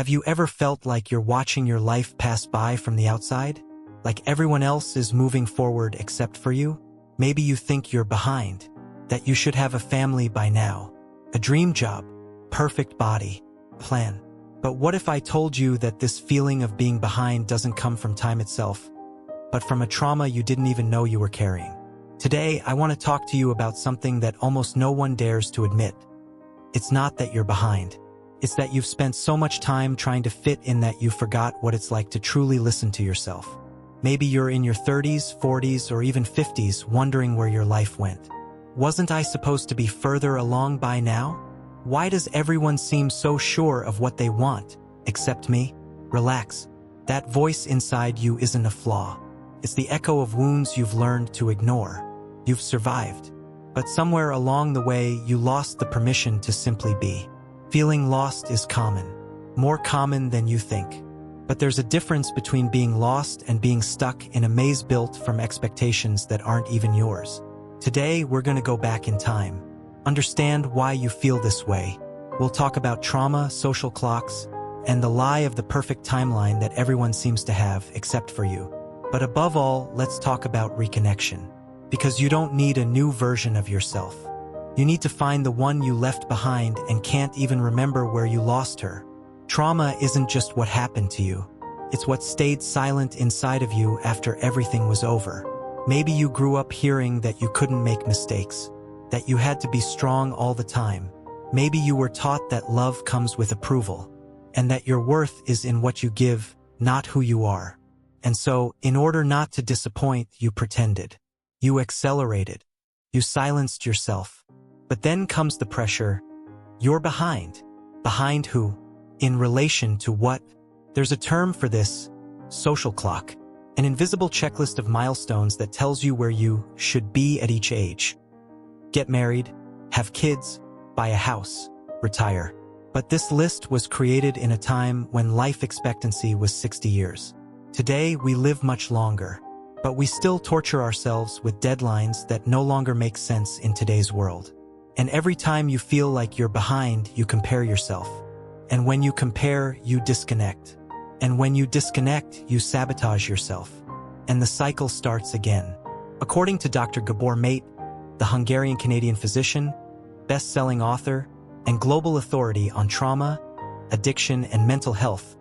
Have you ever felt like you're watching your life pass by from the outside? Like everyone else is moving forward except for you? Maybe you think you're behind, that you should have a family by now, a dream job, perfect body, plan. But what if I told you that this feeling of being behind doesn't come from time itself, but from a trauma you didn't even know you were carrying? Today, I want to talk to you about something that almost no one dares to admit. It's not that you're behind. It's that you've spent so much time trying to fit in that you forgot what it's like to truly listen to yourself. Maybe you're in your 30s, 40s, or even 50s wondering where your life went. Wasn't I supposed to be further along by now? Why does everyone seem so sure of what they want, except me? Relax. That voice inside you isn't a flaw. It's the echo of wounds you've learned to ignore. You've survived. But somewhere along the way, you lost the permission to simply be. Feeling lost is common. More common than you think. But there's a difference between being lost and being stuck in a maze built from expectations that aren't even yours. Today, we're going to go back in time. Understand why you feel this way. We'll talk about trauma, social clocks, and the lie of the perfect timeline that everyone seems to have except for you. But above all, let's talk about reconnection. Because you don't need a new version of yourself. You need to find the one you left behind and can't even remember where you lost her. Trauma isn't just what happened to you. It's what stayed silent inside of you after everything was over. Maybe you grew up hearing that you couldn't make mistakes, that you had to be strong all the time. Maybe you were taught that love comes with approval, and that your worth is in what you give, not who you are. And so, in order not to disappoint, you pretended. You accelerated. You silenced yourself. But then comes the pressure. You're behind. Behind who? In relation to what? There's a term for this: social clock. An invisible checklist of milestones that tells you where you should be at each age. Get married, have kids, buy a house, retire. But this list was created in a time when life expectancy was 60 years. Today, we live much longer, but we still torture ourselves with deadlines that no longer make sense in today's world. And every time you feel like you're behind, you compare yourself. And when you compare, you disconnect. And when you disconnect, you sabotage yourself. And the cycle starts again. According to Dr. Gabor Mate, the Hungarian-Canadian physician, best-selling author, and global authority on trauma, addiction, and mental health,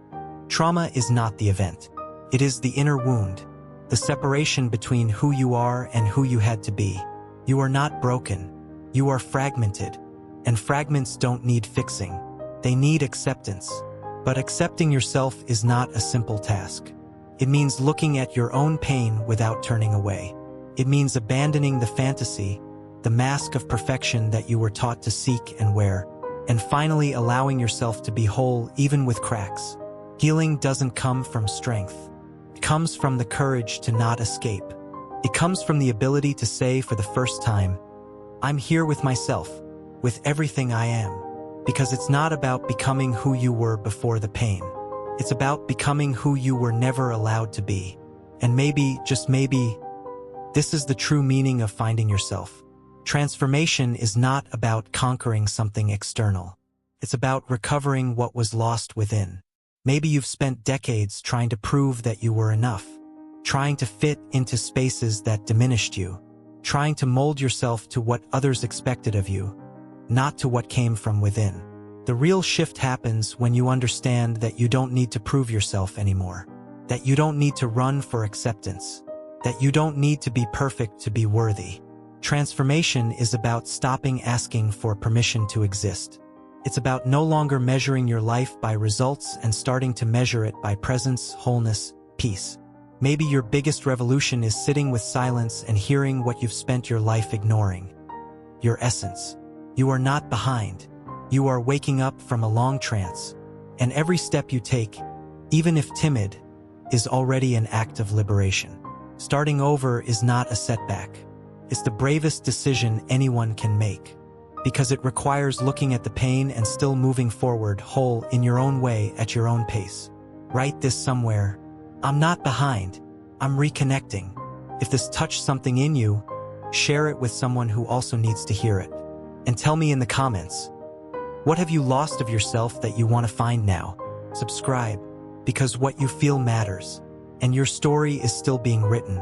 trauma is not the event. It is the inner wound, the separation between who you are and who you had to be. You are not broken. You are fragmented. And fragments don't need fixing. They need acceptance. But accepting yourself is not a simple task. It means looking at your own pain without turning away. It means abandoning the fantasy, the mask of perfection that you were taught to seek and wear, and finally allowing yourself to be whole even with cracks. Healing doesn't come from strength. It comes from the courage to not escape. It comes from the ability to say for the first time, I'm here with myself, with everything I am. Because it's not about becoming who you were before the pain. It's about becoming who you were never allowed to be. And maybe, just maybe, this is the true meaning of finding yourself. Transformation is not about conquering something external. It's about recovering what was lost within. Maybe you've spent decades trying to prove that you were enough, trying to fit into spaces that diminished you, trying to mold yourself to what others expected of you, not to what came from within. The real shift happens when you understand that you don't need to prove yourself anymore, that you don't need to run for acceptance, that you don't need to be perfect to be worthy. Transformation is about stopping asking for permission to exist. It's about no longer measuring your life by results and starting to measure it by presence, wholeness, peace. Maybe your biggest revolution is sitting with silence and hearing what you've spent your life ignoring. Your essence. You are not behind. You are waking up from a long trance. And every step you take, even if timid, is already an act of liberation. Starting over is not a setback. It's the bravest decision anyone can make. Because it requires looking at the pain and still moving forward whole in your own way at your own pace. Write this somewhere. I'm not behind. I'm reconnecting. If this touched something in you, share it with someone who also needs to hear it. And tell me in the comments, what have you lost of yourself that you want to find now? subscribe, because what you feel matters, and your story is still being written.